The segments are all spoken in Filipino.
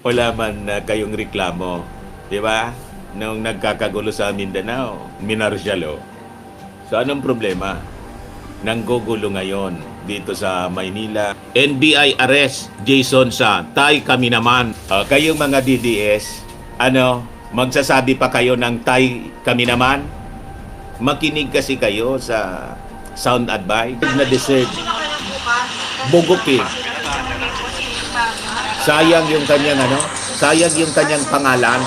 Wala man kayong reklamo, di ba? Nung nagkakagulo sa Mindanao, Minarsialo. So anong problema? Nanggugulo ngayon dito sa Maynila. NBI arrest Jason sa Tay kami naman. Kayong mga DDS, magsasabi pa kayo ng Tay kami naman? Makinig kasi kayo sa sound advice na deserve. Bugok eh. Sayang yung kanyang sayang yung kanyang pangalan.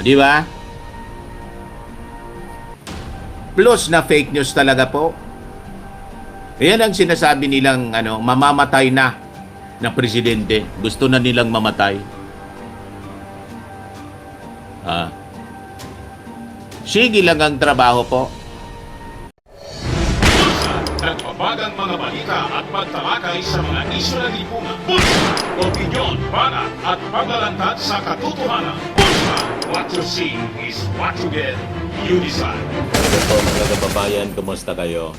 Di ba? Plus na fake news talaga po. Yan ang sinasabi nilang mamamatay na presidente. Gusto na nilang mamatay. Sige lang ang trabaho po. Nagbabagang mga balita at pagtalakay sa mga isyu ng lipunan. Bulsa! Opinyon, banat at paglalantad sa katotohanan. Bulsa! What you see is what you get. You decide. Ito po mga kababayan, kumusta kayo?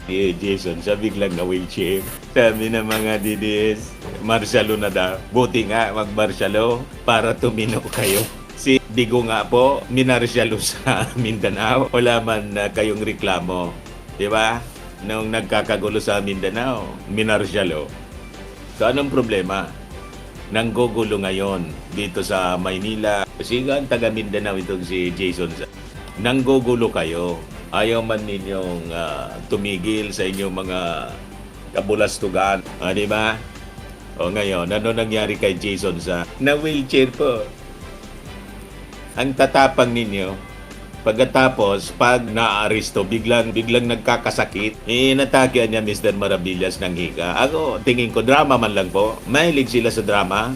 Jason, siya biglang na wheelchair. Sabi ng mga DDS, martialo na daw. Buti nga mag-martialo para tumino kayo. Si Digo nga po, minartialo sa Mindanao. Wala man kayong reklamo. Di ba? Nung nagkakagulo sa Mindanao, Minarsialo. So anong problema? Nanggugulo ngayon dito sa Maynila. Kasi ang taga Mindanao itong si Jason. Nanggugulo kayo. Ayaw man ninyong tumigil sa inyong mga kabulastugan. Di ba? O ngayon, ano nangyari kay Jason sa na-wheelchair po? Ang tatapang ninyo. Pagkatapos, pag na-aristo, biglang nagkakasakit, inatakean niya Mr. Maravillas ng higa. Ako, tingin ko, drama man lang po. Mahilig sila sa drama.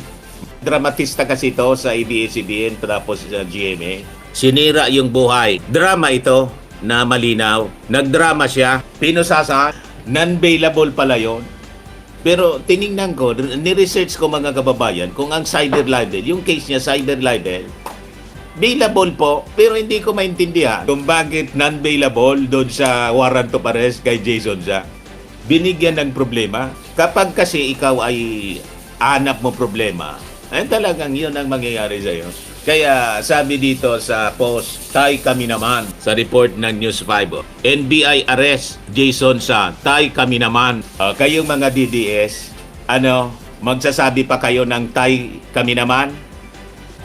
Dramatista kasi ito sa ABS-CBN tapos sa GMA. Sinira yung buhay. Drama ito na malinaw. Nagdrama siya. Pinusasa. Non-bailable pala yun. Pero tiningnan ko, ni-research ko mga kababayan, kung ang cyber libel, yung case niya cyber libel, bailable po, pero hindi ko maintindihan kung bakit non-bailable doon sa warrant of arrest kay Jason sa binigyan ng problema. Kapag kasi ikaw ay hanap mo problema, ay talagang yun ang mangyayari sa'yo. Kaya sabi dito sa post, Tay kami naman, sa report ng News 5. NBI arrest Jason sa Tay kami naman. Kayong mga DDS, magsasabi pa kayo ng Tay kami naman?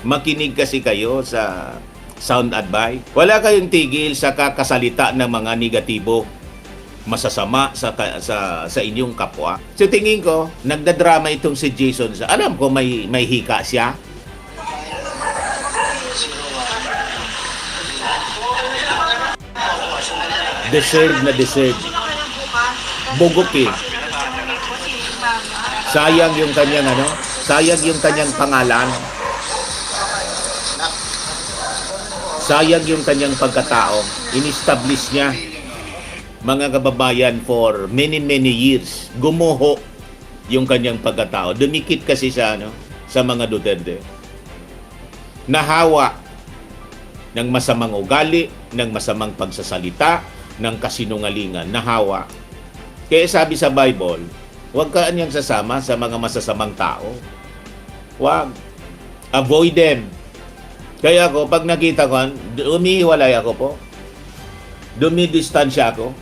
Makinig kasi kayo sa sound advice. Wala kayong tigil sa kakasalita ng mga negatibo, masasama sa inyong kapwa. So tingin ko, nagdadrama itong si Jason. Alam ko may hika siya. Deserve na deserve. Bugok eh. Sayang yung kanyang sayang yung kanyang pangalan. Sayang yung kanyang pagkatao. In-establish niya, mga kababayan, for many years. Gumuho yung kanyang pagkatao. Dumikit kasi sa mga Duterte. Nahawa ng masamang ugali, ng masamang pagsasalita, ng kasinungalingan. Nahawa. Kaya sabi sa Bible, huwag ka niyang sasama sa mga masasamang tao. Huwag. Avoid them. Kaya ako, pag nakita ko, umihiwalay ako po. Dumidistansya ako.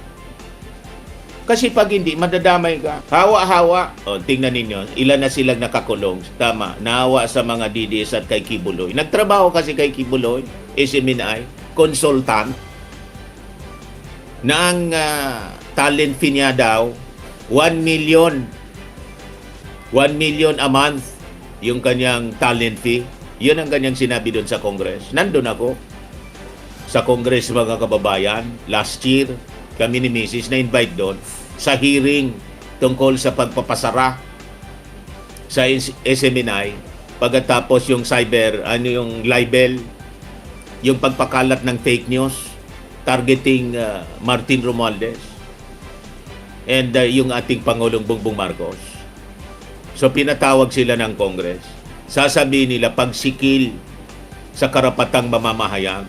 Kasi pag hindi, madadamay ka. Hawa-hawa. Tingnan ninyo, ilan na silang nakakulong. Tama, nahawa sa mga DDS at kay Kibuloy. Nagtrabaho kasi kay Kibuloy, SMNI, consultant, na ang talent fee niya daw, 1 million. 1 million a month yung kanyang talent fee. Yun ang kanyang sinabi doon sa Congress. Nandun ako sa Congress, mga kababayan. Last year, kami ni Mrs. na-invite doon sa hearing tungkol sa pagpapasara sa SMNI. Pagkatapos yung cyber, yung libel, yung pagpakalat ng fake news, targeting Martin Romualdez and yung ating Pangulong Bongbong Marcos. So pinatawag sila ng Congress. Sasabihin nila pagsikil sa karapatang mamamahayag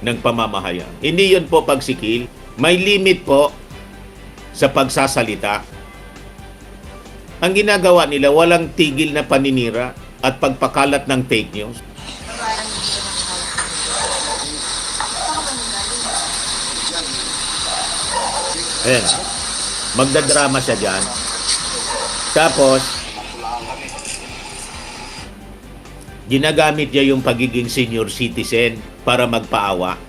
ng pamamahayag. Hindi yun po pagsikil. May limit po sa pagsasalita. Ang ginagawa nila, walang tigil na paninira at pagpakalat ng fake news. Ayan. Magdadrama siya dyan. Tapos, ginagamit niya yung pagiging senior citizen para magpaawa.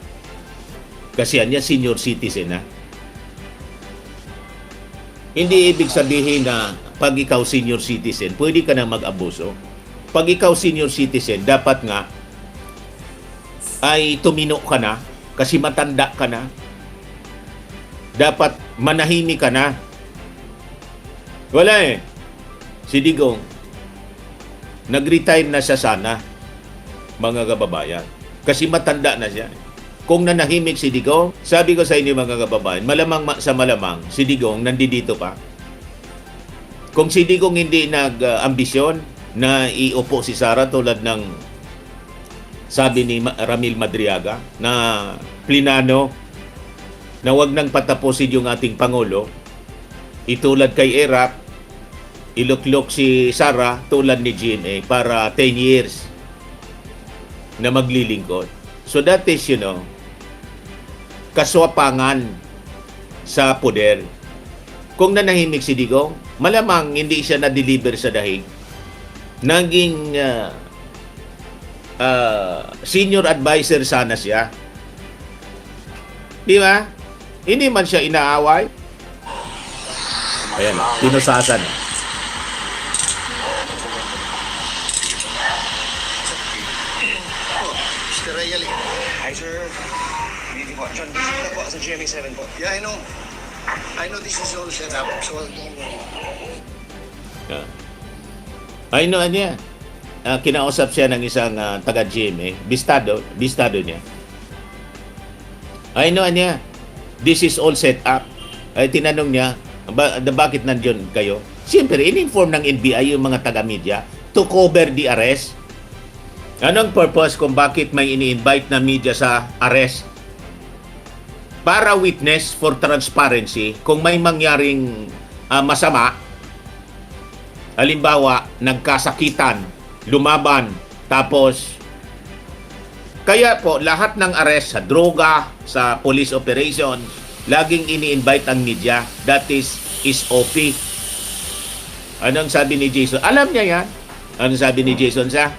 Kasi yan niya senior citizen, ha? Hindi ibig sabihin na pag ikaw senior citizen, pwede ka na mag-abuso. Pag ikaw senior citizen, dapat nga ay tumino ka na kasi matanda ka na. Dapat manahimik ka na. Wala eh. Si Digong, nag-retire na siya sana, mga kababayan. Kasi matanda na siya. Kung nanahimik si Digong, sabi ko sa inyo mga kababayan, malamang sa malamang, si Digong nandito pa. Kung si Digong hindi nag-ambisyon na iupo si Sara tulad ng sabi ni Ramil Madriaga na plinano na wag nang patapusin yung ating Pangulo, itulad kay Erap, iluklok si Sara tulad ni GMA para 10 years na maglilingkod. So that is, kaswapangan sa poder. Kung nanahimik si Digong, malamang hindi siya na-deliver sa dahig. Naging senior advisor sana siya. Di ba? Hindi man siya inaaway. Ayan, tinusasan. Mr. Rayali. Hi, sir. Hindi po. John, busy na po sa GMA7 po. Yeah, I know. I know this is all set up, so Ay no, niya. Kinausap siya ng isang taga-GMA. Bistado niya. Ay no, niya. This is all set up. Ay tinanong niya, bakit nandiyon kayo? Siyempre, in-inform ng NBI yung mga taga-media to cover the arrest. Anong purpose kung bakit may ini-invite na media sa arrest? Para witness for transparency kung may mangyaring masama, halimbawa, nagkasakitan, lumaban, tapos kaya po lahat ng arrest sa droga, sa police operation, laging ini-invite ang media. That is SOP. Anong sabi ni Jason? Alam niya yan. Anong sabi ni Jason sa?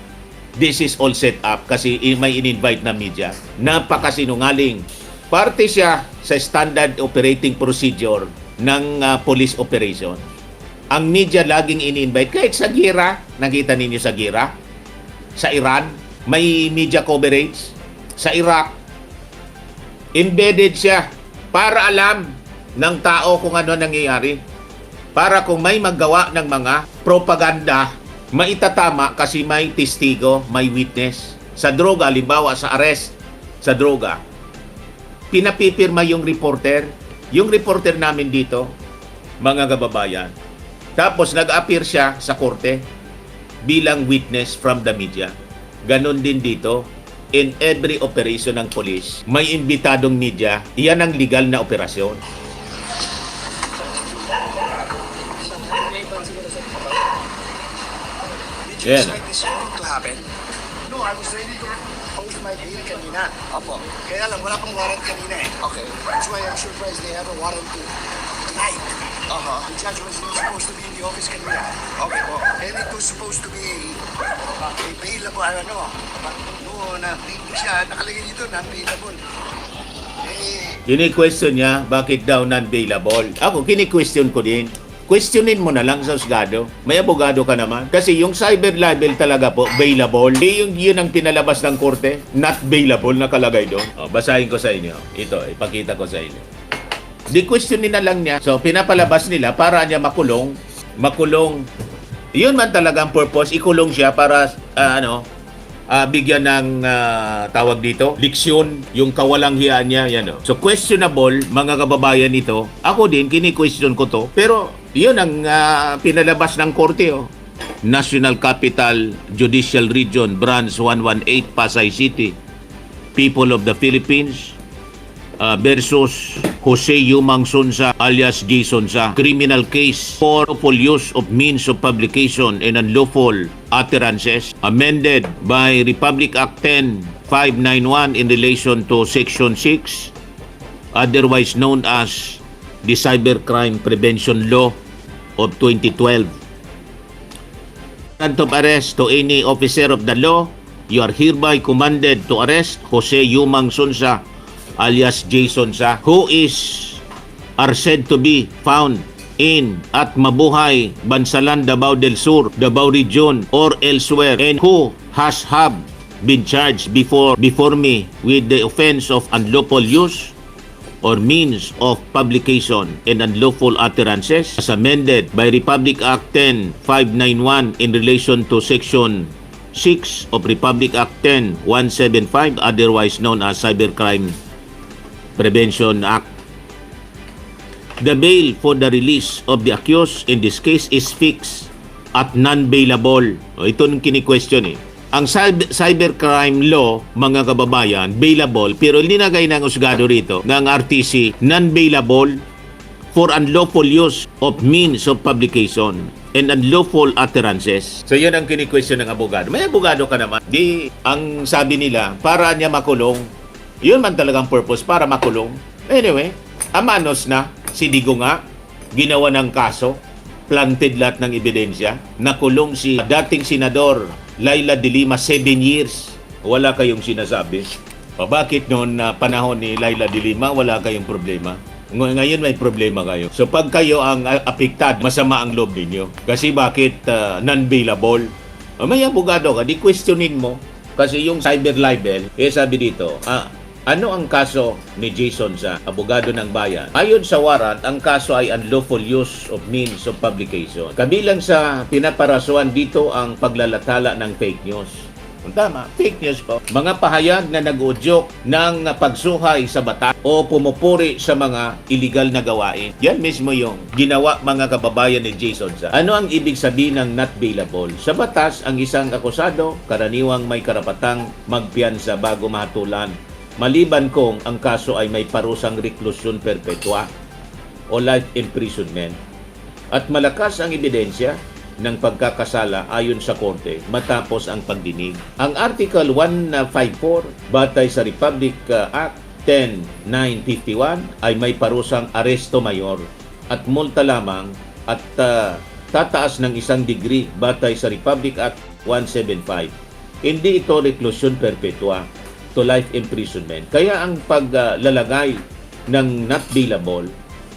This is all set up kasi may in-invite na media. Napakasinungaling. Parte siya sa standard operating procedure ng police operation. Ang media laging in-invite. Kahit sa Gira, nakita ninyo sa Gira, sa Iran, may media coverage. Sa Iraq, embedded siya para alam ng tao kung ano nangyayari. Para kung may maggawa ng mga propaganda, maitatama kasi may testigo, may witness. Sa droga, halimbawa sa arrest, sa droga, pinapipirma yung reporter. Yung reporter namin dito, mga kababayan. Tapos nag-appear siya sa korte bilang witness from the media. Ganon din dito. In every operation ng police, may imbitadong media. Iyan ang legal na operasyon. did you Yeah. expect this to happen? No, I was ready to post my bail kanina. Opo. Kaya lang, wala pang warrant kanina eh. Okay. That's why I'm surprised they have a warrant tonight. Uh-huh. The judge was not supposed to be in the office kanina. Okay po. And it was supposed to be a bailable, no, hindi siya, nakalagay dito, non-bailable. Kini-question niya, bakit daw non-bailable? Ako, kini-question ko din. Questionin mo na lang sa husgado. May abogado ka naman. Kasi yung cyber libel talaga po, bailable. Yun ang pinalabas ng korte, not bailable nakalagay doon. Basahin ko sa inyo. Ito, ipakita ko sa inyo. Di-questionin na lang niya. So, pinapalabas nila para niya makulong. Yun man talaga ang purpose, ikulong siya para, bigyan ng tawag dito, leksyon, yung kawalang hiyaan niya, yan o. So, questionable, mga kababayan ito. Ako din, kini-question ko to. Pero, yun ang pinalabas ng korte, o. National Capital Judicial Region, Branch 118, Pasay City. People of the Philippines, versus Jose Yumang Sonsa alias Jason Sa. Criminal case for lawful use of means of publication and unlawful utterances amended by Republic Act 10591 in relation to Section 6, otherwise known as the Cybercrime Prevention Law of 2012. Warrant of arrest to any officer of the law, you are hereby commanded to arrest Jose Yumang Sonsa alias Jason Sa, who are said to be found in at Mabuhay, Bansalan, Davao del Sur, Davao Region, or elsewhere, and who have been charged before me with the offense of unlawful use or means of publication and unlawful utterances as amended by Republic Act 10591 in relation to Section 6 of Republic Act 10175, otherwise known as Cybercrime Prevention Act. The bail for the release of the accused in this case is fixed at non-bailable. Ito nung kini-question eh. Ang cybercrime law, mga kababayan, bailable, pero linagay ng usgado rito ng RTC, non-bailable for unlawful use of means of publication and unlawful utterances. So yun ang kini-question ng abogado. May abogado ka naman. Di, ang sabi nila, para niya makulong. Yun man talagang purpose, para makulong. Anyway, amanos na, si Digo nga, ginawa ng kaso, planted lahat ng ebidensya, nakulong si dating senador Laila de Lima 7 years. Wala kayong sinasabi. Bakit noon na panahon ni Laila de Lima, wala kayong problema? Ngayon may problema kayo. So pag kayo ang apektad, masama ang loob ninyo. Kasi bakit non-bailable? May abogado ka, di questionin mo. Kasi yung cyber libel, sabi dito, ano ang kaso ni Jason Sa, abogado ng bayan? Ayon sa warrant, ang kaso ay unlawful use of means of publication. Kabilang sa pinaparasuan dito ang paglalathala ng fake news. Tama, fake news po. Mga pahayag na nag-udyok ng pagsuhay sa batas o pumupuri sa mga illegal na gawain. Yan mismo yung ginawa mga kababayan ni Jason Sa. Ano ang ibig sabihin ng not bailable? Sa batas, ang isang akusado, karaniwang may karapatang magpiyansa bago mahatulan, maliban kung ang kaso ay may parusang reklusyon perpetua o life imprisonment at malakas ang ebidensya ng pagkakasala ayon sa korte matapos ang pagdinig. Ang Article 154 batay sa Republic Act 10951 ay may parusang aresto mayor at multa lamang at tataas ng 1 degree batay sa Republic Act 175. Hindi ito reklusyon perpetua to life imprisonment. Kaya ang paglalagay ng not bailable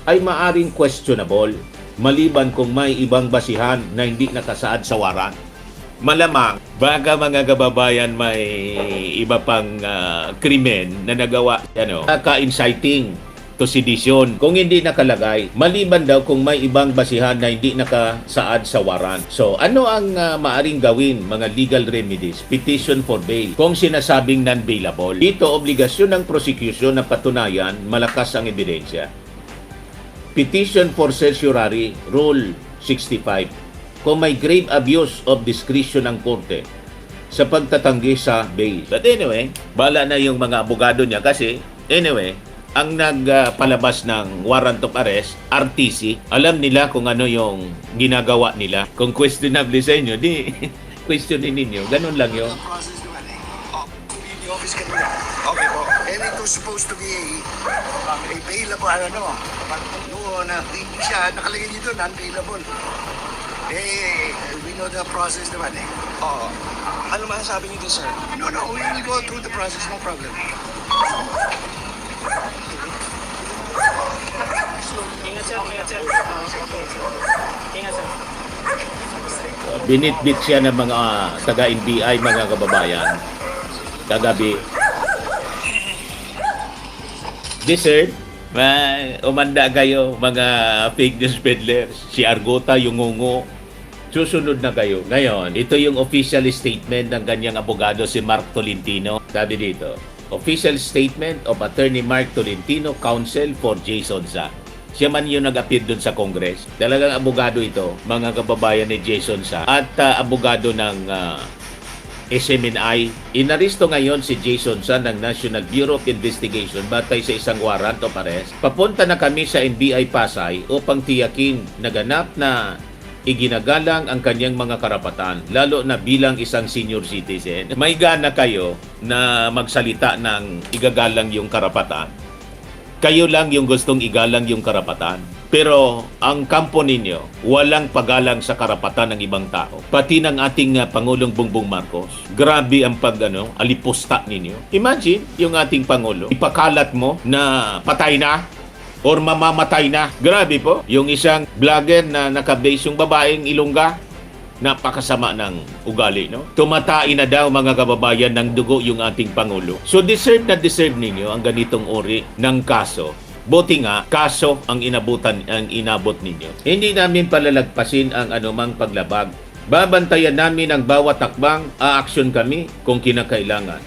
ay maaring questionable maliban kung may ibang basihan na hindi nakasaad sa warrant. Malamang, baka mga kababayan may iba pang krimen na nagawa, ka-inciting to sedition. Kung hindi nakalagay, maliban daw kung may ibang basihan na hindi nakasaad sa warrant. So, ano ang maaring gawin, mga legal remedies? Petition for bail. Kung sinasabing non-bailable, dito obligasyon ng prosecution na patunayan malakas ang ebidensya. Petition for certiorari, Rule 65. Kung may grave abuse of discretion ng korte sa pagtatanggi sa bail. But anyway, bala na yung mga abogado niya kasi, anyway, ang nagpalabas ng warrant of arrest, RTC, alam nila kung ano yung ginagawa nila. Kung questionable sa inyo, di questionin ninyo. Ganun lang yun. Ang process naman eh. Yung office kanina. Okay po. And it was supposed to be bailable, no, hindi siya, nakalagay dito, non-bailable. We know the process naman eh. Oo. Ano masasabi niyo dun, sir? No, we will go through the process, no problem. Ingat sir, ingat sir. Ingat sir. Binitbit siya ng mga taga-NBI, mga kababayan. Kagabi. Sir, umanda kayo, mga fake news peddlers. Si Argota, yung ngungo. Susunod na kayo. Ngayon, ito yung official statement ng kanyang abogado, si Mark Tolentino. Sabi dito, official statement of Attorney Mark Tolentino, counsel for Jason Sa. Siya man yung nag-appear dun sa Congress. Talagang abogado ito, mga kababayan ni Jason Sa. At abogado ng SMNI. Inaristo ngayon si Jason San ng National Bureau of Investigation batay sa isang warrant of arrest. Papunta na kami sa NBI Pasay upang tiyakin na ganap na iginagalang ang kanyang mga karapatan, lalo na bilang isang senior citizen. May gana kayo na magsalita ng igagalang yung karapatan. Kayo lang yung gustong igalang yung karapatan. Pero ang kampo ninyo, walang paggalang sa karapatan ng ibang tao. Pati ng ating Pangulong Bongbong Marcos. Grabe ang alipusta ninyo. Imagine, yung ating Pangulo, ipakalat mo na patay na or mamamatay na. Grabe po. Yung isang vlogger na nakabase yung babaeng Ilongga, napakasama ng ugali, no? Tumatain na daw mga kababayan ng dugo yung ating Pangulo. So deserve na deserve ninyo ang ganitong uri ng kaso. Buti nga, kaso ang inabot ninyo. Hindi namin palalagpasin ang anumang paglabag. Babantayan namin ang bawat takbang, aaksyon kami kung kinakailangan.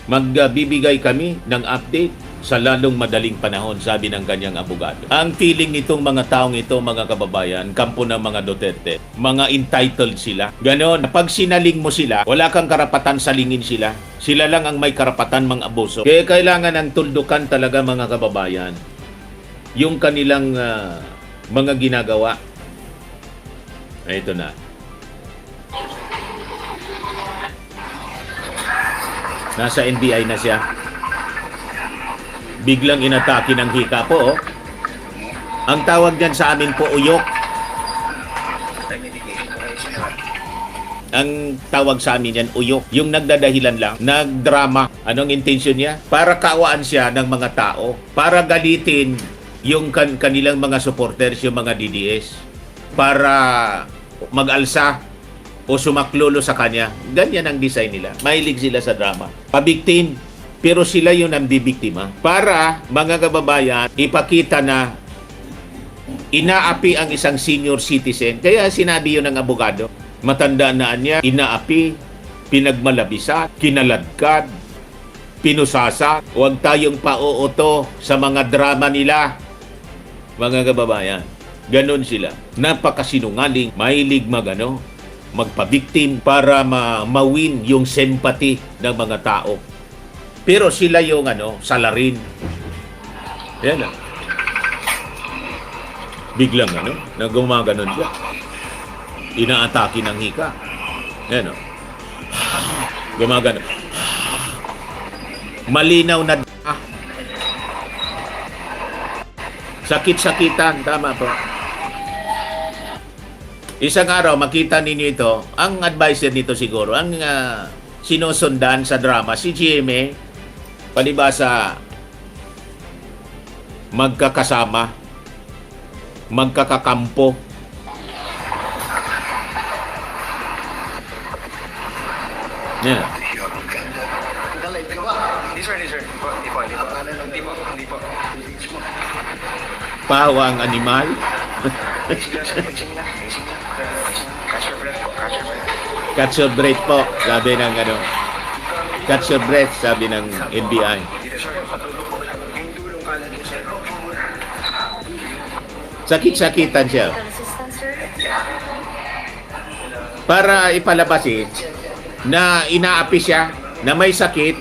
Magbibigay kami ng update sa lalong madaling panahon, sabi ng kanyang abogado. Ang feeling nitong mga taong ito, mga kababayan, kampo ng mga Duterte, mga entitled sila. Ganon, pag sinaling mo sila, wala kang karapatan salingin sila. Sila lang ang may karapatan mga abuso. Kaya kailangan ng tuldukan talaga mga kababayan yung kanilang mga ginagawa. Ito na. Nasa NBI na siya. Biglang inatake ng hika po. Oh. Ang tawag dyan sa amin po, uyok. Ang tawag sa amin yan, uyok. Yung nagdadahilan lang, nagdrama. Anong intention niya? Para kaawaan siya ng mga tao. Para galitin yung kanilang mga supporters, yung mga DDS. Para mag-alsa o sumaklolo sa kanya. Ganyan ang design nila. Mahilig sila sa drama. Pabiktim. Pero sila yung nambibiktima. Para, mga kababayan, ipakita na inaapi ang isang senior citizen. Kaya sinabi yun ng abogado. Matandaan na niya, inaapi, pinagmalabisa, kinaladkad, pinusasa. Huwag tayong pauuto sa mga drama nila, mga kababayan. Ganon sila. Napakasinungaling, mahilig magpabiktim para mawin yung sympathy ng mga tao. Pero sila yung salarin. Yan lang. Biglang nagumaganon siya. Inaatake ng hika. Yan gumagano. Malinaw na sakit-sakitan, tama po. Isang araw makita ninyo ito, ang advisor nito siguro, ang sinusundan sa drama si GMA, palibasa magkakasama, magkakakampo. Yeah. Nag-live ka ba? Hindi sir. Hindi po. Pawang animal. Catch your breath po, sabi ng catch your breath, sabi ng NBI. Sakit-sakitan siya. Para ipalabasin na inaapi siya, na may sakit.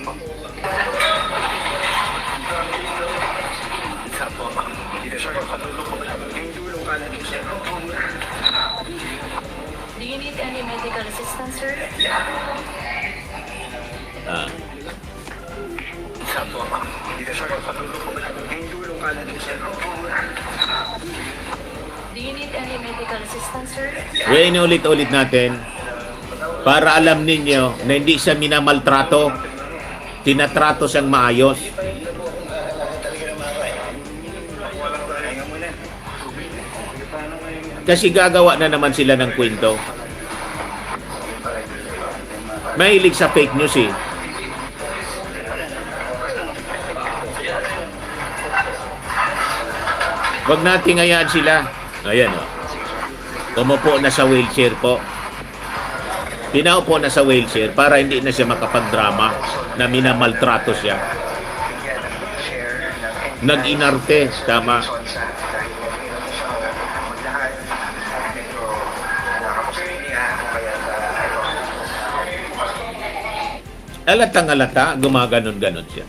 Do you need any medical assistance, sir? Do you need any medical assistance, sir? Kaya inulit-ulit natin para alam ninyo na hindi siya minamaltrato. Tinatrato siyang maayos. Kasi gagawa na naman sila ng kwento. Mahilig sa fake news eh. Huwag nating hayaan sila. Ayan o. Umupo na sa wheelchair po. Pinaupo na sa wheelchair para hindi na siya makapagdrama na minamaltrato siya. Nag-inarte. Tama. Alatang-alata, gumaganon-ganon siya.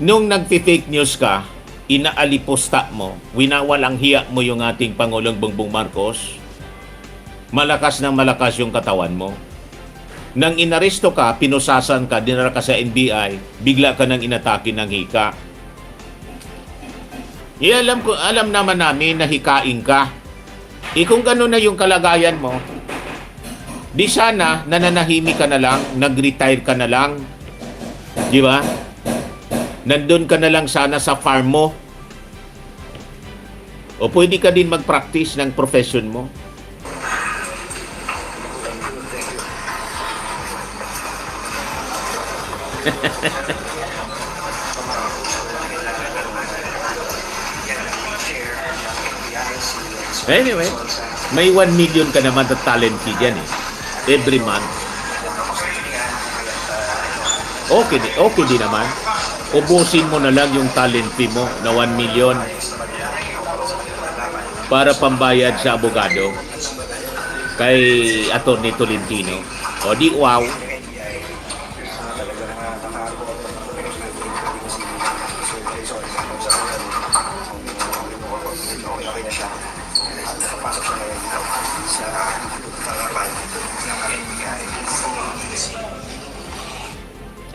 Nung nagti-fake news ka, inaalipusta mo, winawalang hiya mo yung ating Pangulong Bongbong Marcos, malakas ng malakas yung katawan mo. Nang inaresto ka, pinusasan ka, dinara ka sa NBI, bigla ka nang inatake ng hika. Alam naman namin na hikain ka. Kung gano'n na yung kalagayan mo, di sana nananahimik ka na lang, nag-retire ka na lang, di ba? Nandun ka na lang sana sa farm mo. O pwede ka din mag-practice ng profession mo. Anyway, may 1 million ka naman na talent fee dyan eh. Every month. Okay din naman. Ubusin mo na lang yung talent fee mo na 1 million para pambayad sa abogado kay Atty. Tolentino. O di wow.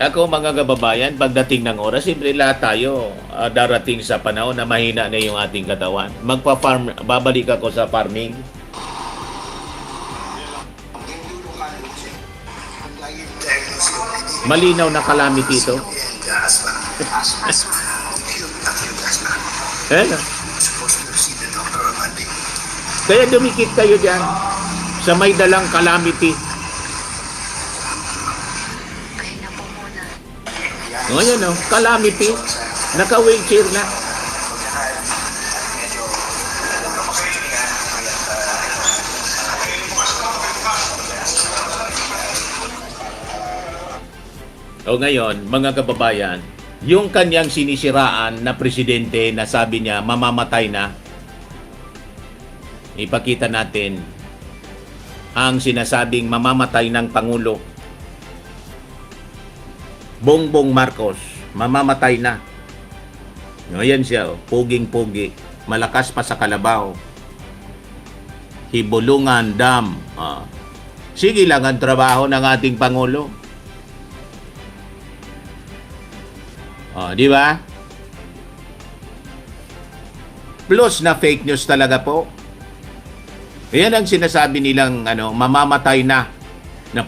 Ako mga kababayan, pagdating ng oras, siyempre lahat tayo darating sa panahon na mahina na yung ating katawan. Magpa-farm, babalik ako sa farming. Malinaw na calamity ito. Kaya dumikit kayo dyan sa may dalang calamity. Ngayon, calamity, naka-wheelchair na. O ngayon, mga kababayan, yung kanyang sinisiraan na presidente na sabi niya mamamatay na, ipakita natin ang sinasabing mamamatay ng Pangulo. Bongbong Marcos, mamamatay na. Ayan siya, puging-pugi. Malakas pa sa kalabaw. Hibulungan Dam. Sige lang ang trabaho ng ating Pangulo. Di ba? Plus na fake news talaga po. Ayan ang sinasabi nilang mamamatay na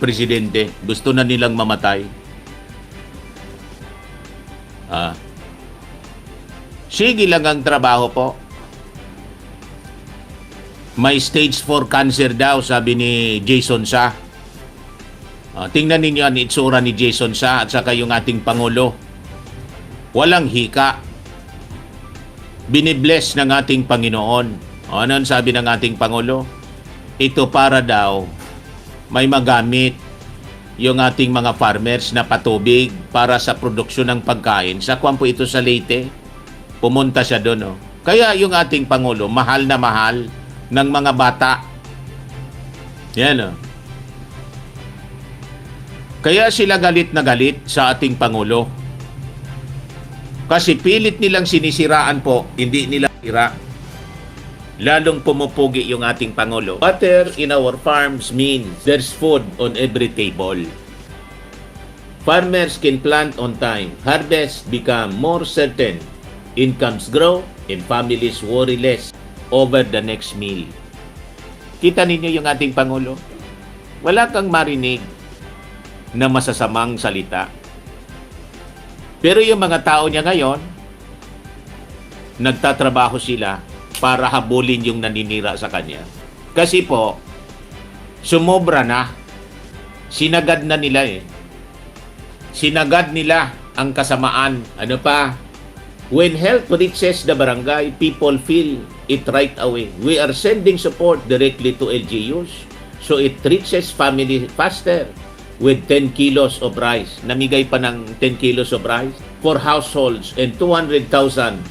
presidente. Gusto na nilang mamatay. Sige lang ang trabaho po. May stage 4 cancer daw, sabi ni Jason Sa. Tingnan ninyo ang itsura ni Jason Sa at saka yung ating Pangulo. Walang hika. Binibless ng ating Panginoon. Ano ang sabi ng ating Pangulo? Ito para daw may magamit yung ating mga farmers na patubig para sa produksyon ng pagkain. Sa kwampo ito sa Leyte, pumunta siya doon. Kaya yung ating Pangulo, mahal na mahal ng mga bata. Yan. Kaya sila galit na galit sa ating Pangulo. Kasi pilit nilang sinisiraan po, hindi nila sira. Lalong pumupugi yung ating Pangulo. Water in our farms means there's food on every table. Farmers can plant on time. Harvest become more certain. Incomes grow and families worry less over the next meal. Kita ninyo yung ating Pangulo? Wala kang marinig na masasamang salita. Pero yung mga tao niya ngayon, nagtatrabaho sila para habulin yung naninira sa kanya. Kasi po, sumobra na. Sinagad na nila eh. Sinagad nila ang kasamaan. Ano pa? When health reaches the barangay, people feel it right away. We are sending support directly to LGUs so it reaches family faster with 10 kilos of rice. Namigay pa ng 10 kilos of rice for households and 200,000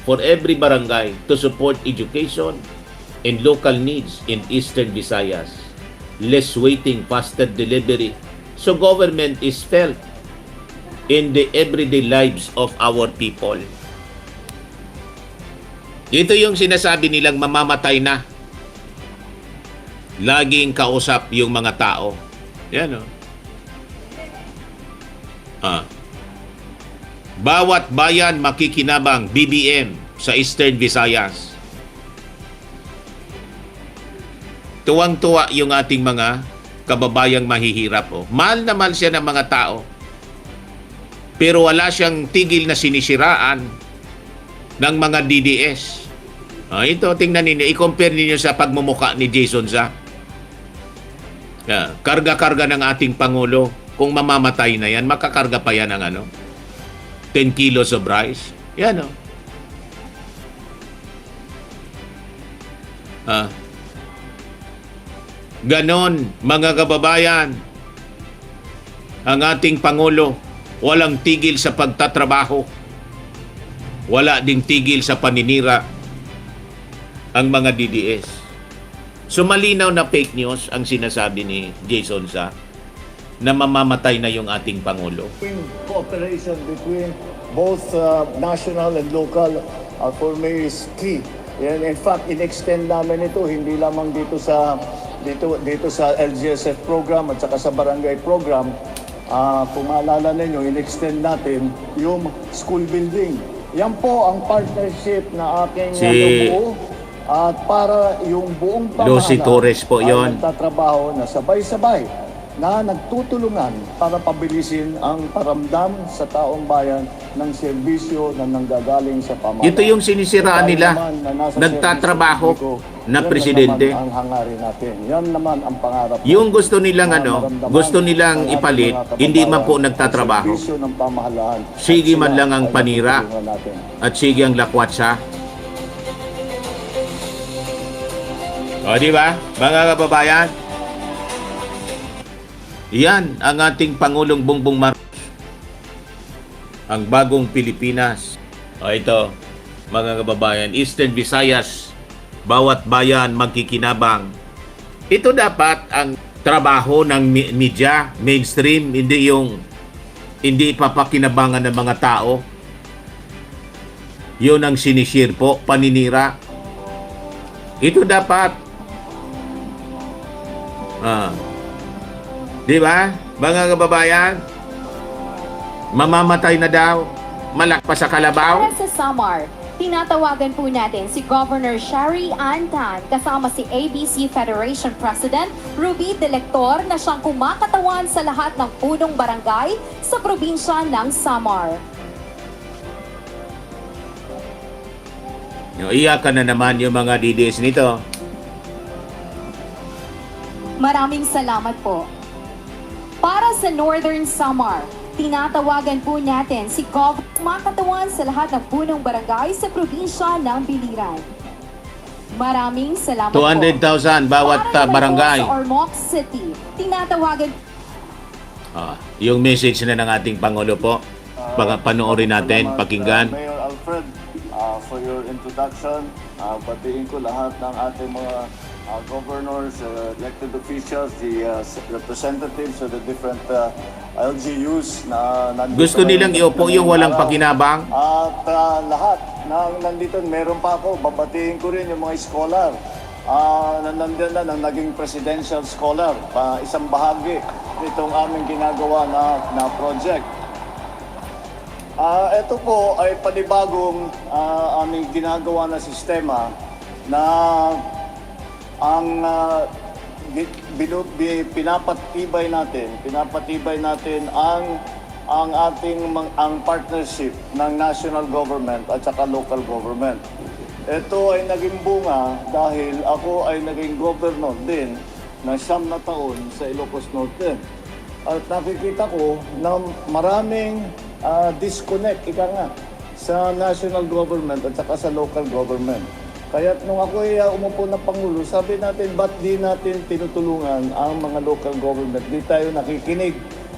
for every barangay to support education and local needs in Eastern Visayas. Less waiting, faster delivery So government is felt in the everyday lives of our people. Ito yung sinasabi nilang mamamatay na. Laging kausap yung mga tao. Yan o. Bawat bayan makikinabang, BBM sa Eastern Visayas. Tuwang-tuwa yung ating mga kababayang mahihirap. Oh. Mahal na mahal siya ng mga tao. Pero wala siyang tigil na sinisiraan ng mga DDS. Ito, tingnan ninyo. I-compare ninyo sa pagmumuka ni Jason Za. Karga-karga ng ating Pangulo. Kung mamamatay na yan, makakarga pa yan ng 10 kilos of rice. Yan o. Ganon, mga kababayan, ang ating Pangulo, walang tigil sa pagtatrabaho. Wala ding tigil sa paninira ang mga DDS. So malinaw na fake news ang sinasabi ni Jason Za na mamamatay na yung ating Pangulo. Cooperation between both national and local for me is key. And in fact, in-extend namin ito hindi lamang dito sa LGSF program at saka sa barangay program. Kung maalala ninyo, in-extend natin yung school building. Yan po ang partnership na aking nabuo at para yung buong Lucy Torres po ay yon. nagtatrabaho na sabay-sabay na nagtutulungan para pabilisin ang paramdam sa taong bayan ng serbisyo na nanggagaling sa pamahalaan. Ito yung sinisiraan nila. Nagtatrabaho na presidente. Yan naman ang hangarin natin. Yan naman ang pangarap. Yung gusto nilang gusto nilang ipalit, hindi man po nagtatrabaho. Serbisyo ng pamahalaan. Sige man lang ang panira at sige ang lakwatsa. O, di ba? Mga kababayan, yan ang ating Pangulong Bongbong Marcos. Ang bagong Pilipinas. O ito, mga kababayan, Eastern Visayas, bawat bayan magkikinabang. Ito dapat ang trabaho ng media, mainstream, hindi papakinabangan ng mga tao. Yun ang sinishare po, paninira. Ito dapat. Di ba? Mga kababayan, mamamatay na daw, malakpas sa kalabaw. Para sa Samar, tinatawagan po natin si Governor Shari Ann Tan kasama si ABC Federation President Ruby Delector na siyang kumakatawan sa lahat ng punong barangay sa probinsya ng Samar. Iyakan na naman yung mga DDS nito. Maraming salamat po. Para sa Northern Samar, tinatawagan po natin si Gov. Makatawan sa lahat ng punong barangay sa probinsya ng Biliran. Maraming salamat 200,000 po. bawat Para naman barangay. po sa Ormoc City, tinatawagan Yung message na ng ating Pangulo po, panoorin natin, pakinggan. Mayor Alfred, for your introduction. Batiin ko lahat ng ating mga governors, elected officials, the representatives of the different LGUs na nandito. Gusto nilang iupo yung walang pakinabang. At lahat na nandito, meron pa ako, babatiin ko rin yung mga scholar na nandiyan na, naging presidential scholar, isang bahagi nitong aming ginagawa na project. Ito po ay panibagong aming ginagawa na sistema na ang pinapatibay natin ang ating partnership ng national government at saka local government. Ito ay naging bunga dahil ako ay naging governor din ng 9 na taon sa Ilocos Norte. At nakikita ko na maraming disconnect sa national government at saka sa local government. Kaya nung ako ay umupo na Pangulo, sabi natin, ba't di natin tinutulungan ang mga local government? Di tayo nakikinig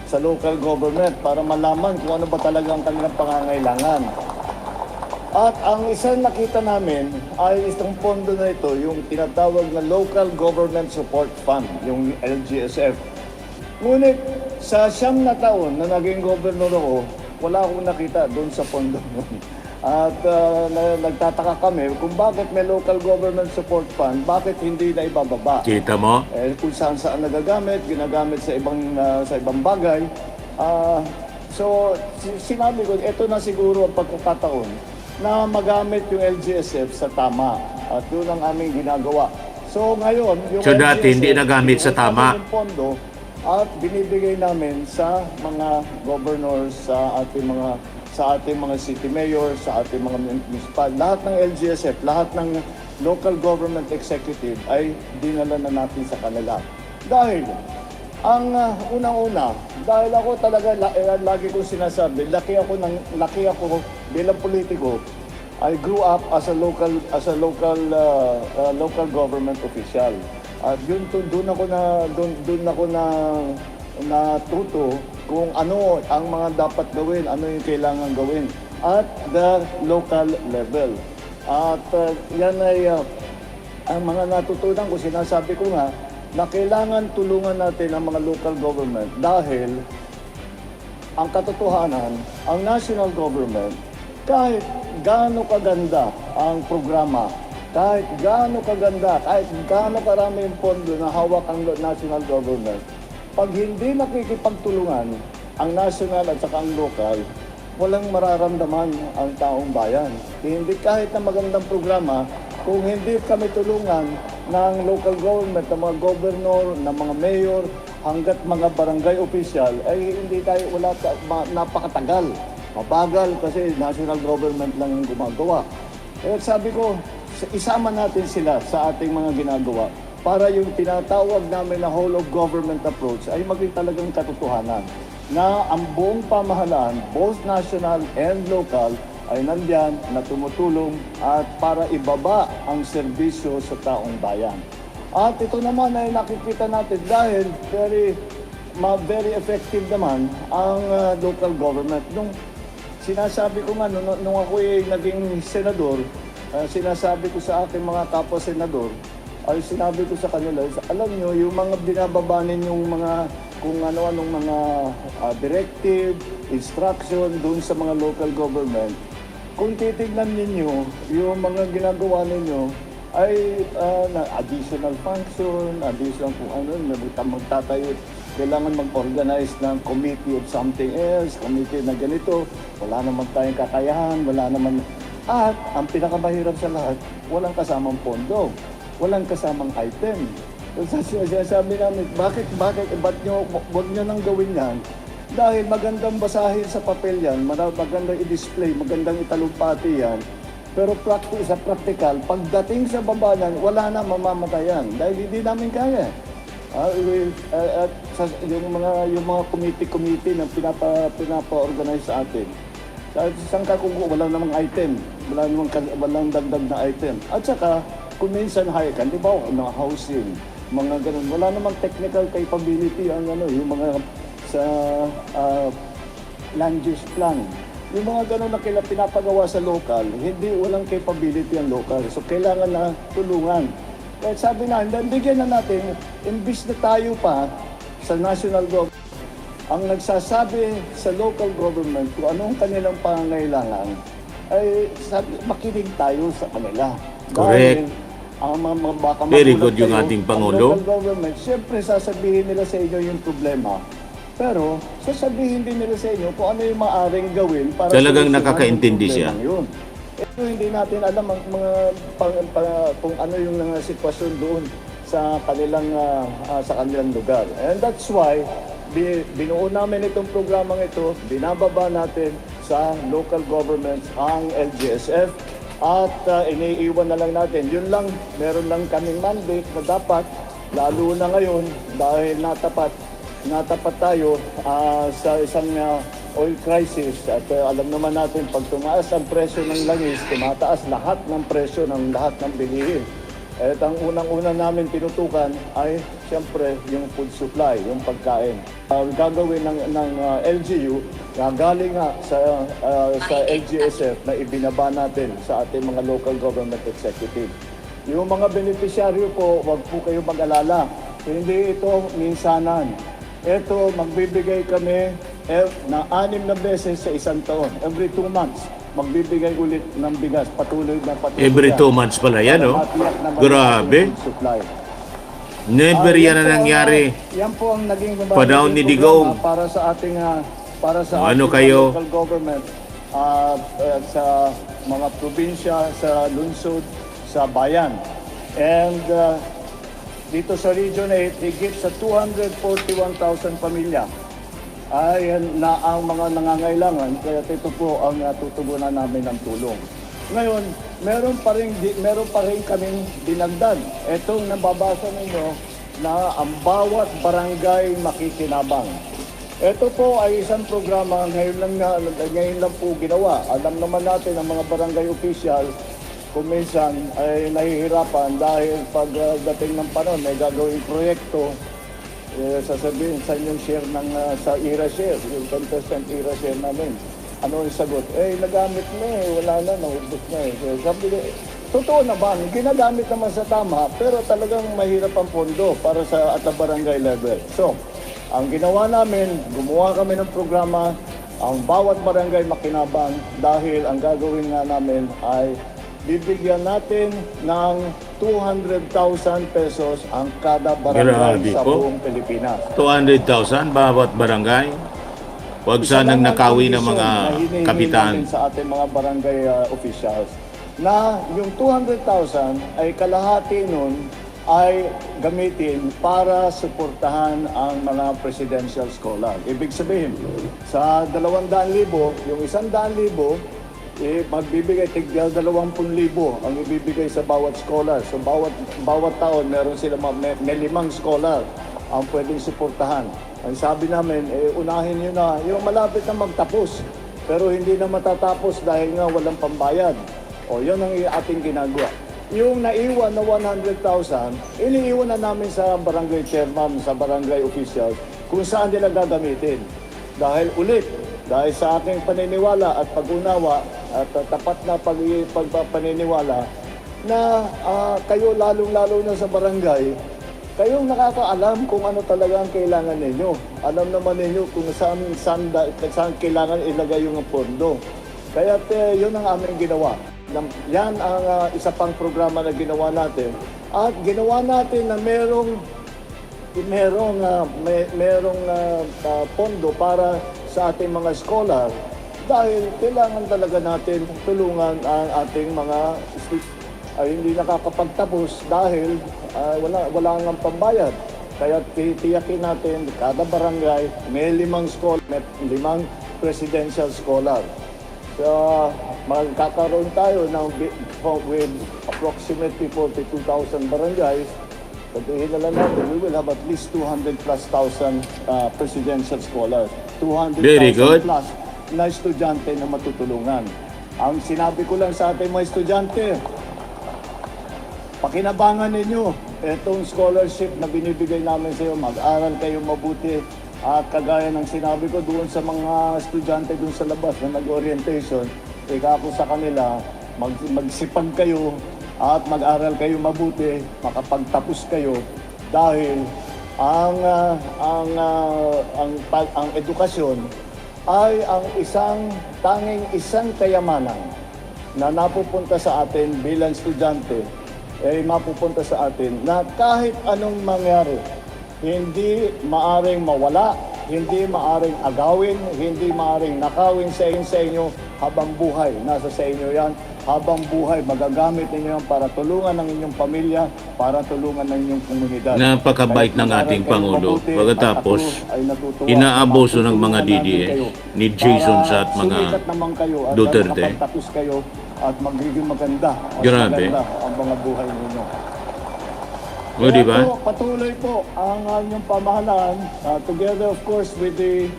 sa local government para malaman kung ano ba talaga ang kanilang pangangailangan. At ang isang nakita namin ay isang pondo na ito, yung tinatawag na Local Government Support Fund, yung LGSF. Ngunit sa 9 na taon na naging gobernador ako, wala akong nakita doon sa pondo. At nagtataka kami kung bakit may local government support fund, bakit hindi na ibababa. Kita mo? Kung saan saan nagagamit, ginagamit sa ibang bagay. So sinabi ko, ito na siguro ang pagkakataon na magamit yung LGSF sa tama. At doon ang aming ginagawa. So ngayon, yung So, dati hindi nagamit sa tama. yung pondo at binibigay namin sa mga governors, sa ating mga city mayors, sa ating mga municipal, lahat ng LGSF, lahat ng local government executive ay dinala na natin sa kanila. Dahil ang unang-una, dahil ako talaga lagi kong sinasabi, laki ako bilang politiko. I grew up as a local government official. At doon ako natuto kung ano ang mga dapat gawin, ano yung kailangan gawin at the local level. At yan ay ang mga natutunan ko, sinasabi ko nga, na kailangan tulungan natin ang mga local government dahil ang katotohanan, ang national government, kahit gaano kaganda ang programa, kahit gaano kaganda, kahit gaano karami yung pondo na hawak ang national government, pag hindi nakikipagtulungan ang national at saka ang local, walang mararamdaman ang taong bayan. Hindi kahit na magandang programa, kung hindi kami tulungan ng local government, ng mga governor, ng mga mayor, hanggat mga barangay official, ay hindi tayo, napakatagal. Mabagal kasi national government lang yung gumagawa. Kaya sabi ko, isama natin sila sa ating mga ginagawa para yung tinatawag namin na whole of government approach ay maging talagang katotohanan na ang buong pamahalaan, both national and local, ay nandyan na tumutulong at para ibaba ang serbisyo sa taong bayan. At ito naman ay nakikita natin dahil very effective naman ang local government. Nung sinasabi ko nga, nung ako ay naging senador, sinasabi ko sa aking mga kapwa-senador, ay sinabi ko sa kanila, alam nyo, yung mga binababa ninyong mga kung ano-anong mga directive, instruction doon sa mga local government, kung titignan ninyo, yung mga ginagawa ninyo ay additional function, additional kung ano, magtatayo, kailangan mag-organize ng committee of something else, committee na ganito, wala naman tayong kakayahan, wala naman. At ang pinakamahirap sa lahat, walang kasamang pondo, walang kasamang item. Sabi namin, ba't wag nyo nang gawin yan? Dahil magandang basahin sa papel yan, magandang i-display, magandang italumpati yan. Pero sa practical, pagdating sa babanan, wala na mamamatayan dahil hindi namin kaya. Yung mga committee na pinapa-organize sa atin. Sa isang kakugo, walang namang item, walang dagdag na item. At saka, kung minsan hayakan, di ba, housing, mga ganun. Wala namang technical capability ang yung mga sa land use plan. Yung mga ganun na pinapagawa sa local, walang capability ang local. So, kailangan na tulungan. Kaya sabi na, bigyan na natin, imbis na tayo pa sa national government, ang nagsasabi sa local government kung anong kanilang pangangailangan, ay makinig tayo sa kanila. Correct. Dahil, ang mga baka Very good yung kayo, ating ang Pangulo. local government, siyempre sasabihin nila sa inyo yung problema. Pero sasabihin din nila sa inyo kung ano yung maaaring gawin para Talagang solusyonan nakakaintindi yung siya. problemang yun. Ito hindi natin alam ang mga kung ano yung sitwasyon doon sa kanilang lugar. And that's why binuo namin itong programang ito, binababa natin sa local governments ang LGSF at iniiwan na lang natin. Yun lang, meron lang kaming mandate na dapat, lalo na ngayon dahil natapat tayo sa isang oil crisis at alam naman natin pag tumaas ang presyo ng langis, tumataas lahat ng presyo ng lahat ng bilihin. At ang unang-una namin tinutukan ay siyempre yung food supply, yung pagkain. Gagawin ng LGU, galing nga sa LGSF na ibinaba natin sa ating mga local government executive. Yung mga beneficiaryo po, wag po kayo mag-alala. Hindi ito minsanan. Ito, magbibigay kami na 6 na beses sa isang taon. Every 2 months, magbibigay ulit ng bigas. Patuloy na patuloy. Every 2 months pala yan, oh. Grabe. Supply. Never yan na nangyari. Yan po ang naging Padaw ni Digong. para sa ating Ano ating kayo? local government sa mga probinsya, sa lungsod, sa bayan. And dito sa Region 8, higit sa 241,000 pamilya ay na ang mga nangangailangan, kaya ito po ang tutugunan namin ng tulong. Ngayon, meron pa rin kaming dinagdag. Itong nababasa ninyo na ang bawat barangay makikinabang. Ito po ay isang programa ngayon lang po ginawa. Alam naman natin ang mga barangay official kung minsan ay nahihirapan dahil pagdating ng panahon may gagawing proyekto, sasabihin sa inyong share sa IRA share, yung 10% IRA share namin. Ano yung sagot? Nagamit na wala na, naubos na Sabi ko, totoo naman, ginagamit naman sa tama, pero talagang mahirap ang pondo para at the barangay level. So, ang ginawa namin, gumawa kami ng programa, ang bawat barangay makinabang dahil ang gagawin nga namin ay bibigyan natin ng 200,000 pesos ang kada barangay Grabe sa po. buong Pilipinas. 200,000 bawat barangay. Huwag sanang nakawi ng mga kapitan. Sa ating mga barangay officials na yung 200,000 ay kalahati nun ay gamitin para suportahan ang mga presidential scholar. Ibig sabihin, sa 200,000, yung 100,000, magbibigay tigil 20,000 ang ibibigay sa bawat scholar. So bawat taon meron sila may 5 scholar ang pwedeng suportahan. Ang sabi namin, unahin nyo na yung malapit na magtapos, pero hindi na matatapos dahil nga walang pambayad. O, yun ang ating ginagawa. Yung naiwan na 100,000, iniiwan na namin sa barangay chairman, sa barangay officials, kung saan nila gagamitin. Dahil sa aking paniniwala at pag-unawa at tapat na pagpaniniwala na kayo lalong-lalo na sa barangay, kayong nakakaalam kung ano talaga ang kailangan ninyo. Alam naman ninyo kung saan kailangan ilagay yung pondo. Kaya yun ang aming ginawa. Yan ang isa pang programa na ginawa natin. At ginawa natin na merong pondo para sa ating mga scholar dahil kailangan talaga natin tulungan ang ating mga hindi nakakapagtapos dahil wala nang pambayad. Kaya titiyakin natin kada barangay may 5 presidential scholar. So, magkakaroon tayo with approximately 42,000 barangays. Sabihin na lang natin, we will have at least 200,000+ presidential scholars. 200,000 plus na estudyante na matutulungan. Ang sinabi ko lang sa ating mga estudyante, pakinabangan ninyo itong scholarship na binibigay namin sa iyo. Mag-aral kayo mabuti. At kagaya ng sinabi ko doon sa mga estudyante doon sa labas na nag-orientation, ako sa kanila, magsipag kayo at mag-aral kayo mabuti, makapagtapos kayo dahil ang edukasyon ay ang tanging isang kayamanan na napupunta sa atin bilang estudyante mapupunta sa atin na kahit anong mangyari, hindi maaring mawala, hindi maaring agawin, hindi maaring nakawin sa inyo habang buhay. Nasa sa inyo yan. Habang buhay, magagamit ninyo yan para tulungan ang inyong pamilya, para tulungan ang inyong komunidad. Napakabait ng ating Pangulo. Pagkatapos, inaabuso ng mga DDS ni Jason sa at mga Duterte. Nakapagtapos kayo at magiging maganda. Grabe. Ang mga buhay ninyo. O, di ba? Patuloy po ang inyong pamahalaan together of course with the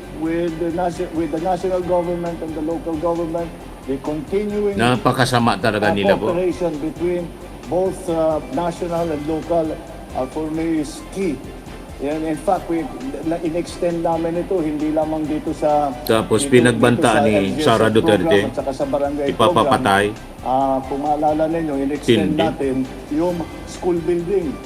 national government and the local government, the continuing Napakasama talaga nila po. cooperation between both national and local for me is key. And in fact, in-extend namin ito hindi lamang dito sa Tapos pinagbantaan ni Sara Duterte, ipapapatay. Kung maalala ninyo, in-extend Hindi. natin yung school building.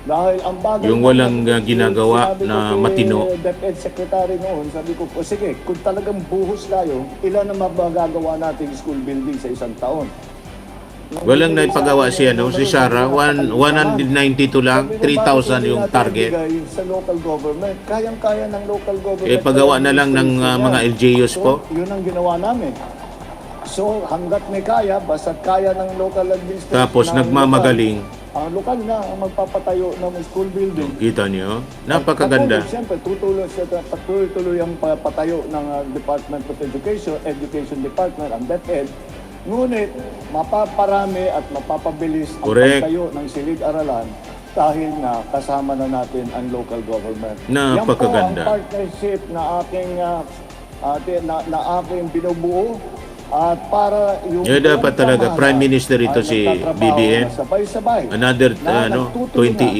Dahil ang bagay Yung walang ginagawa sinabi ko na kay matino. DepEd Secretary noon, sabi ko, o sige, kung talagang buhos tayo, ilan na magagawa nating school building sa isang taon? Walang naipagawa si Sara, 192 lang, 3,000 yung target. Sa local government, kayang-kaya ng local government. Eh, pagawa na lang ng mga LGUs po. So, yun ang ginawa namin. So, hanggat may kaya, basta kaya ng local administration. Tapos ng nagmamagaling. lokal, ang lokal na ang magpapatayo ng school building. Kita niyo? Napakaganda. Siyempre, tutuloy ang patayo ng Department of Education Department, ang DepEd. Ngunit, mapaparami at mapapabilis ang Correct. pagtayo ng silid-aralan dahil nga kasama na natin ang local government. Napakaganda. Yan po ang partnership na aking binubuo at para yung Dapat talaga, Prime Minister ito ay si nagtatrabaho BBM. na sabay-sabay. Another Na 20 nagtutulungan.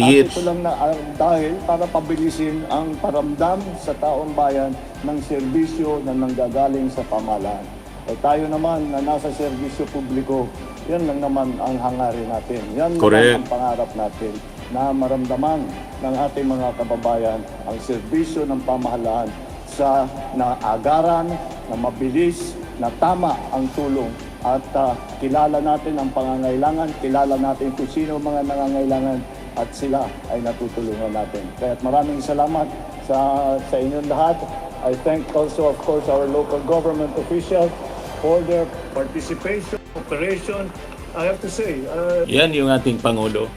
years. At ito lang na dahil para pabilisin ang paramdam sa taong bayan ng serbisyo na nanggagaling sa pamahalaan. Eh tayo naman na nasa serbisyo publiko, yan lang naman ang hangarin natin. Yan Correct. naman ang pangarap natin na maramdaman ng ating mga kababayan ang serbisyo ng pamahalaan sa naagaran, na mabilis, na tama ang tulong at kilala natin ang pangangailangan, kilala natin kung sino ang mga nangangailangan at sila ay natutulungan natin. Kaya maraming salamat sa inyong lahat. I thank also of course our local government officials for their participation, cooperation. I have to say, Yan yung ating Pangulo.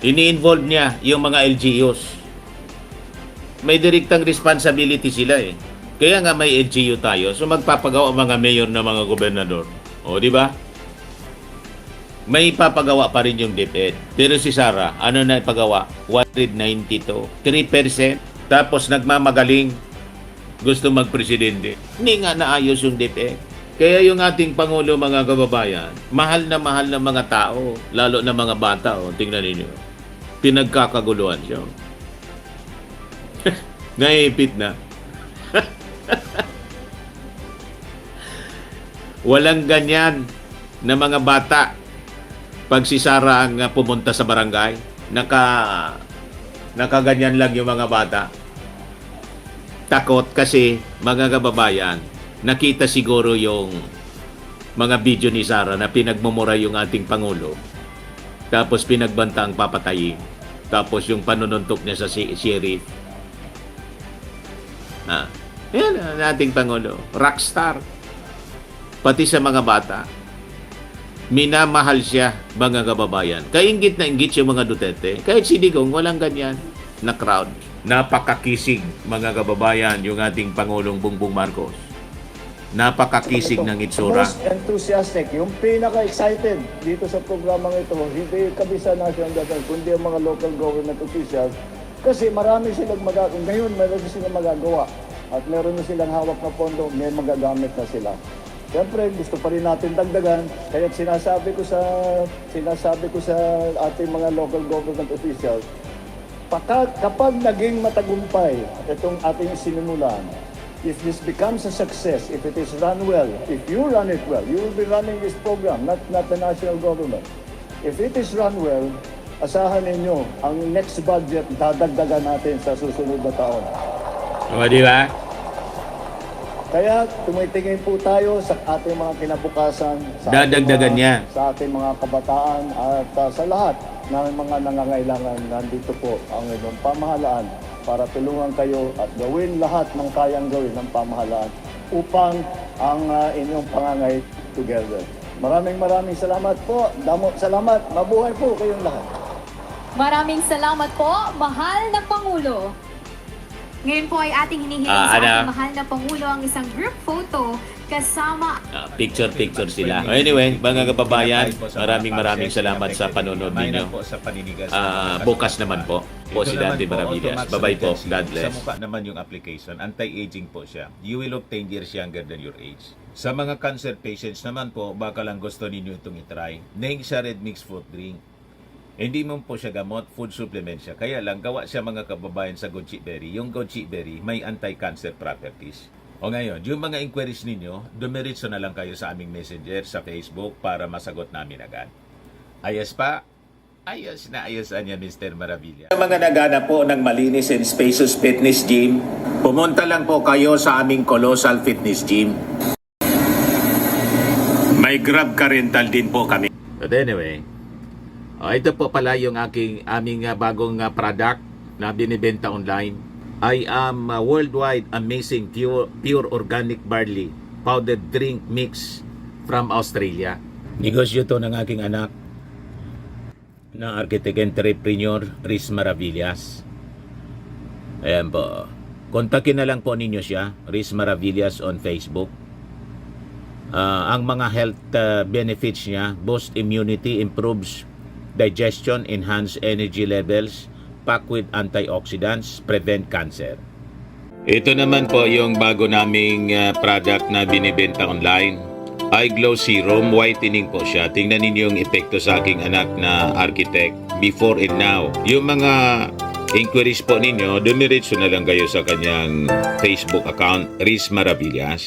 Ini-involve niya yung mga LGUs. May direktang responsibility sila eh. Kaya nga may LGU tayo. So magpapagawa ang mga mayor na mga gobernador. O, di ba? May papagawa pa rin yung DepEd. Pero si Sara, ano na ipagawa? 192. 3%. Tapos nagmamagaling. Gusto magpresidente. Hindi nga naayos yung DepEd. Kaya yung ating Pangulo, mga kababayan, mahal na mga tao. Lalo na mga bata. O, tingnan ninyo. Pinagkakaguluhan siya. Naipit na. Walang ganyan na mga bata pag si Sara ang pumunta sa barangay. Nakaganyan lang yung mga bata. Takot kasi, mga kababayan, nakita siguro yung mga video ni Sara na pinagmumura yung ating Pangulo. Tapos pinagbanta ang papatayin. Tapos yung panununtok niya sa sheriff. Yan ang ating Pangulo. Rockstar. Pati sa mga bata. Minamahal siya, mga kababayan. Kainggit na inggit yung mga Duterte. Kahit si Digong, walang ganyan na crowd. Napakakisig, mga kababayan, yung ating Pangulong Bongbong Marcos. Napakakisig ng itsura. Most enthusiastic, yung pinaka-excited dito sa programang ito, hindi kami sa national government, kundi ang mga local government officials. Kasi marami silang magagawa. Ngayon, meron silang magagawa. At meron na silang hawak na pondo, may magagamit na sila. Siyempre, gusto pa rin natin dagdagan. Kaya sinasabi ko sa ating mga local government officials, kapag naging matagumpay itong ating sinimulan, if this becomes a success, if it is run well, if you run it well, you will be running this program, not the national government. If it is run well, asahan ninyo, ang next budget, dadagdagan natin sa susunod na taon. O, di ba? Kaya tumitingin po tayo sa ating mga kinabukasan, Dadagdagan niya. Sa ating mga kabataan at sa lahat ng mga nangangailangan. Nandito po ang inyong pamahalaan para tulungan kayo at gawin lahat ng kayang gawin ng pamahalaan upang ang inyong pangangay together. Maraming salamat po. Salamat. Mabuhay po kayong lahat. Maraming salamat po, mahal na Pangulo. Ngayon po ay ating hinihiling sa ating mahal na Pangulo ang isang group photo kasama... Picture sila. Anyway, mga kababayan, maraming salamat sa panonood ninyo. Bukas naman po si Dante Maravillas. Bye-bye po. God bless. Sa mukha naman yung application, anti-aging po siya. You will look 10 years younger than your age. Sa mga cancer patients naman po, baka lang gusto ninyo itong itry. Neng siya red mixed fruit drink. Hindi mo po siya gamot, food supplement siya. Kaya lang, gawa siya mga kababayan sa goji berry. Yung goji berry, may anti-cancer properties. O ngayon, yung mga inquiries ninyo, dumiritso na lang kayo sa aming messenger sa Facebook para masagot namin agad. Ayos pa? Ayos na ayos niya, Mr. Maravilla. Sa mga naghanap po ng malinis and spacious fitness gym, pumunta lang po kayo sa aming Colossal Fitness Gym. May Grab ka rental din po kami. But anyway, ito po pala yung aming bagong product na binibenta online. I am worldwide amazing pure organic barley powdered drink mix from Australia. Negosyo to ng aking anak na architect entrepreneur Riz Maravillas. Ayan po. Kontakin na lang po ninyo siya, Riz Maravillas on Facebook. Ang mga health benefits niya, boost immunity, improves digestion, enhance energy levels, packed with antioxidants, prevent cancer. Ito naman po yung bago naming product na binibenta online. Eye Glow Serum, whitening po siya. Tingnan ninyo yung epekto sa aking anak na architect before and now. Yung mga inquiries po ninyo, dumiretso na lang kayo sa kanyang Facebook account, Riz Maravillas.